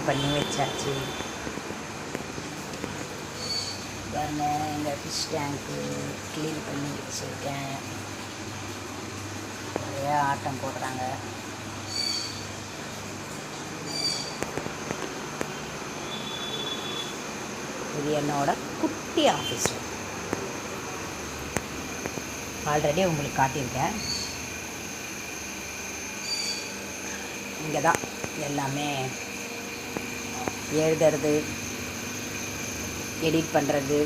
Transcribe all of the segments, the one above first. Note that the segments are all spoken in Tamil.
பண்ணி வச்சாச்சு. இந்த ஃபிஷ் டேங்க்கு க்ளீன் பண்ணி வச்சுருக்கேன். நிறைய ஆட்டம் போடுறாங்க. இது என்னோட குட்டி ஆஃபீஸ். ஆல்ரெடி உங்களுக்கு காட்டியிருக்கேன். இங்கே தான் எல்லாமே எழுதுறது, எடிட் பண்ணுறது,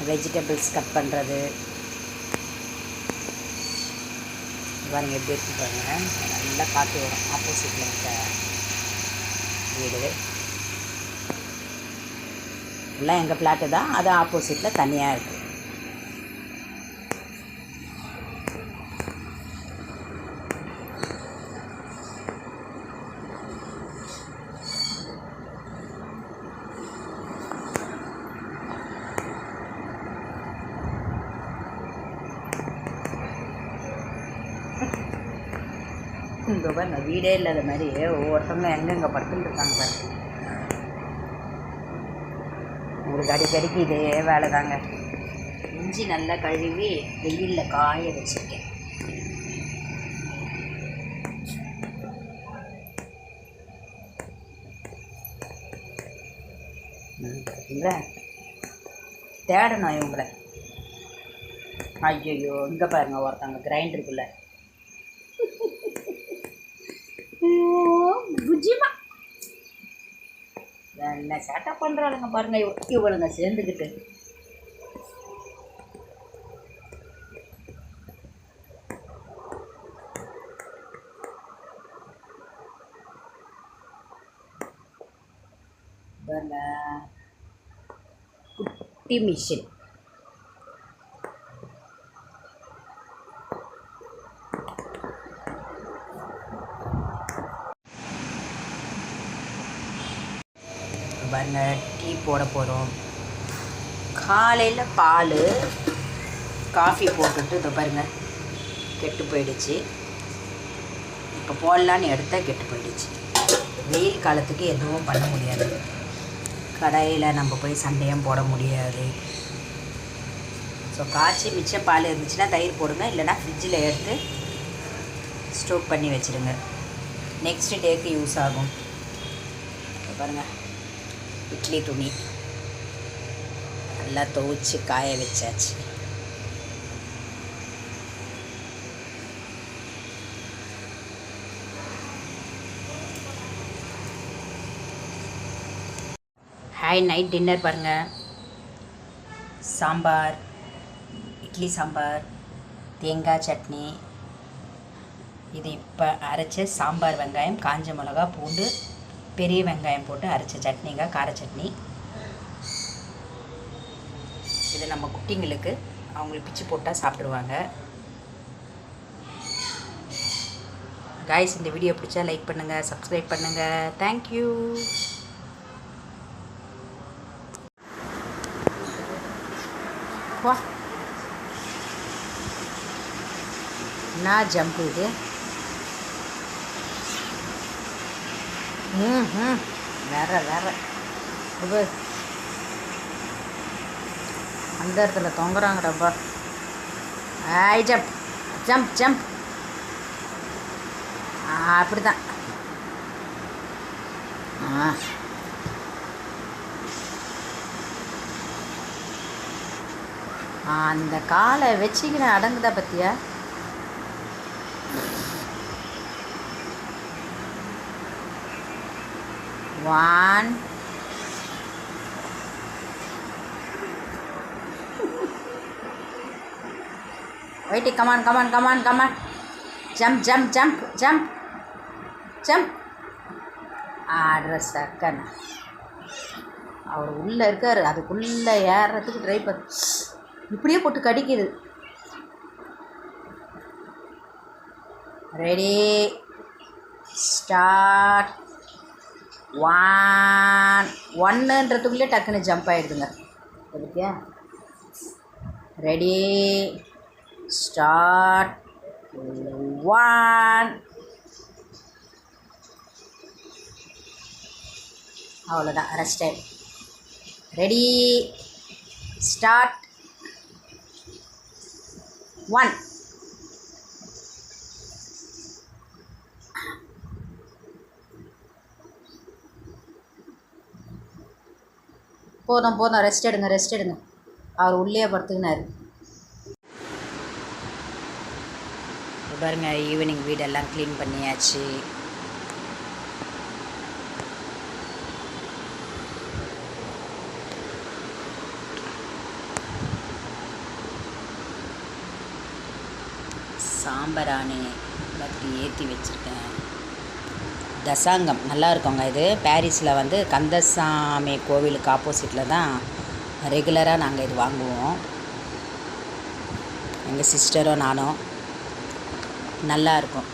வெஜிடபிள்ஸ் கட் பண்ணுறது. பாருங்கள் எப்படி இருக்கு பாருங்கள். நல்லா காற்று வரும். ஆப்போசிட்டில் இருக்க வீடு எல்லாம் எங்கள் ஃப்ளாட்டு தான். அது ஆப்போசிட்டில் தனியாக இருக்குது. இங்கே பாருங்க, வீடே இல்லாத மாதிரி ஒவ்வொருத்தவங்க எங்கெங்கே படுத்துட்டு இருக்காங்க பாருங்க. உங்களுக்கு அடிக்கடிக்கு இதே வேலை தாங்க. இஞ்சி நல்லா கழுவி வெயிலில் காய வச்சுருக்கேன். இல்லை தேடணும் இவங்களை. ஐயோ இங்கே பாருங்கள், ஒருத்தவங்க கிரைண்டருக்குள்ள புஜிமா என்ன சேட்டை பண்ணுறாளுங்க பாருங்கள். இவளுங்க சேர்ந்துக்கிட்டு குட்டி மிஷின். பாருங்க, டீ போட போகிறோம். காலையில் பால் காஃபி போட்டுட்டு இதை பாருங்கள் கெட்டு போயிடுச்சு. இப்போ போடலான்னு எடுத்தால் கெட்டு போயிடுச்சு. வெயில் காலத்துக்கு எதுவும் பண்ண முடியாது. கடையில் நம்ம போய் சண்டையும் போட முடியாது. ஸோ காய்ச்சி மிச்ச பால் இருந்துச்சுன்னா தயிர் போடுங்க, இல்லைனா ஃப்ரிட்ஜில் எடுத்து ஸ்டோர் பண்ணி வச்சுருங்க. நெக்ஸ்ட் டேக்கு யூஸ் ஆகும். பாருங்கள், இட்லி துணி நல்லா துவைச்சி காய வச்சாச்சு. ஹாய், நைட் டின்னர் பாருங்கள். சாம்பார், இட்லி சாம்பார், தேங்காய் சட்னி. இது இப்போ அரைச்ச சாம்பார், வெங்காயம், காஞ்ச மிளகா, பூண்டு, பெரிய வெங்காயம் போட்டு அரைச்ச சட்னிங்க, கார சட்னி. இது நம்ம குட்டிங்களுக்கு அவங்களுக்கு பிச்சு போட்டால் சாப்பிடுவாங்க. காய்ஸ், இந்த வீடியோ பிடிச்சா லைக் பண்ணுங்கள், சப்ஸ்கிரைப் பண்ணுங்கள். தேங்க்யூ. வா, என்ன ஜம்ப் இது. வேற இது அந்த இடத்துல தொங்குறாங்கடாப்பா. I jump jump jump. அப்படி தான். அந்த காலை வச்சுக்கிற அடங்குதா பத்தியா. One, wait, come on, jump, ஆடுற சக்கன். அவர் உள்ளே இருக்கார், அதுக்குள்ளே ஏறுறதுக்கு ட்ரை பண்ண இப்படியே போட்டு கடிக்குது. Ready, start. ஒன்றுன்றதுக்குள்ளே டக்குன்னு ஜம்ப் ஆகிடுதுங்க. Okay, ready, start. 1 அவ்வளோதான். ரெஸ்ட். Ready, start. 1. போதும், ரெஸ்ட் எடுங்க. அவர் உள்ளே படுத்துக்கினார். பாருங்க, ஈவினிங் வீடெல்லாம் க்ளீன் பண்ணியாச்சு. சாம்பராணி பற்றி ஏற்றி வச்சுருக்கேன். தசாங்கம் நல்லா இருக்குங்க. இது பாரிஸில் வந்து கந்தசாமி கோவிலுக்கு ஆப்போசிட்டில் தான் ரெகுலராக நாங்கள் இது வாங்குவோம். எங்கள் சிஸ்டரும் நானும். நல்லாயிருக்கும்.